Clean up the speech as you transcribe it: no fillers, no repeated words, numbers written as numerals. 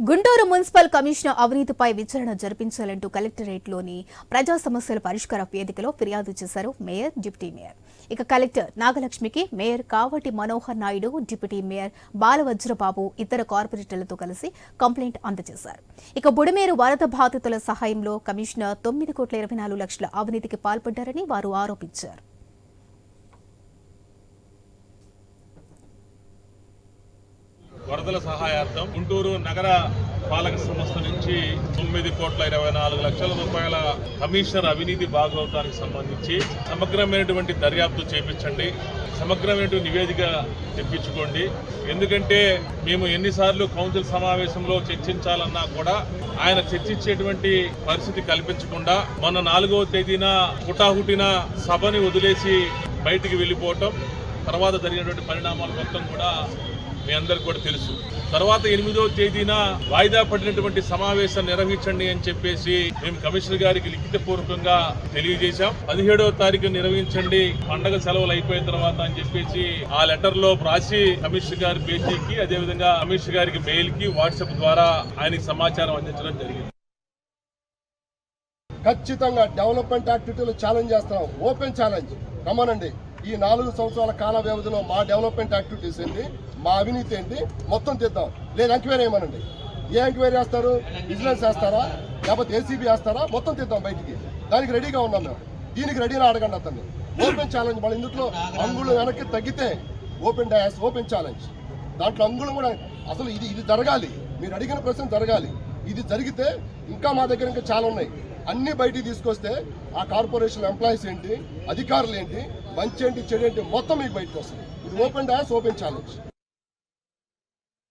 Guntur municipal commissioner అవినీతిపై విచారణ జరిపించాలంటూ కలెక్టరేట్లోని ప్రజా సమస్యల పరిష్కార వేదికలో ఫిర్యాదు చేశారు మేయర్, డిప్యూటీ మేయర్. ఇక కలెక్టర్ నాగలక్ష్మికి mayor Kavati Manohar Naidu, deputy mayor Balavajrababu ఇతర కార్పొరేటర్లతో కలిసి కంప్లైంట్ అందజేశారు. ఇక బుడమేరు వరద బాధితుల సహాయంలో కమిషనర్ 9,24,00,000 అవినీతికి పాల్పడ్డారని వారు ఆరోపించారు. వరదల సహాయార్థం గుంటూరు నగర పాలక సంస్థ నుంచి 9,24,00,000 రూపాయల కమిషనర్ అవినీతి భాగవతానికి సంబంధించి సమగ్రమైనటువంటి దర్యాప్తు చేపించండి, సమగ్రమైనటువంటి నివేదిక తెప్పించుకోండి. ఎందుకంటే మేము ఎన్నిసార్లు కౌన్సిల్ సమావేశంలో చర్చించాలన్నా కూడా ఆయన చర్చించేటువంటి పరిస్థితి కల్పించకుండా మొన్న 4వ తేదీన హుటాహుటిన సభని వదిలేసి బయటికి వెళ్ళిపోవటం, తర్వాత జరిగినటువంటి పరిణామాలు మొత్తం కూడా మీ అందరికి కూడా తెలుసు. తర్వాత 8వ తేదీన వాయిదా పడినటువంటి సమావేశం నిర్వహించండి అని చెప్పేసి మేము కమిషనర్ గారికి లిఖితపూర్వకంగా తెలియజేశాం. 17వ తారీఖు నిర్వహించండి, పండగ సెలవులు అయిపోయిన తర్వాత అని చెప్పేసి ఆ లెటర్ లో రాసి కమిషనర్ గారి పేజీకి, అదేవిధంగా కమిషనర్ గారికి మెయిల్ కి, వాట్సాప్ ద్వారా ఆయనకి సమాచారం అందించడం జరిగింది. ఖచ్చితంగా డెవలప్మెంట్ యాక్టివిటీలు ఛాలెంజ్ చేస్తున్నాం. ఓపెన్ ఛాలెంజ్ రమ్మనండి. ఈ 4 సంవత్సరాల కాల వ్యవధిలో మా డెవలప్మెంట్ యాక్టివిటీస్ ఏంటి, మా అవినీతి ఏంటి మొత్తం తీద్దాం. లేదు ఎంక్వైరీ ఏమనండి. ఏ ఎంక్వైరీ చేస్తారు? విజిలెన్స్ వేస్తారా, లేకపోతే ఏసీబీ వేస్తారా? మొత్తం తీద్దాం బయటికి. దానికి రెడీగా ఉన్నాం మేము. దీనికి రెడీగా అడగండి అతన్ని. Open challenge. మన ఇందులో అంగుళం వెనక్కి తగ్గితే ఓపెన్ డయాస్, ఓపెన్ ఛాలెంజ్. దాంట్లో అంగుళం కూడా అసలు ఇది జరగాలి. మీరు అడిగిన ప్రశ్న జరగాలి. ఇది జరిగితే ఇంకా మా దగ్గర ఇంకా చాలా ఉన్నాయి. అన్ని బయటికి తీసుకొస్తే ఆ కార్పొరేషన్ ఎంప్లాయీస్ ఏంటి, అధికారులు ఏంటి, మంచి ఏంటి, చెడు ఏంటి మొత్తం మీకు బయటకు వస్తుంది. ఇది ఓపెన్ డయాస్, ఓపెన్ ఛాలెంజ్.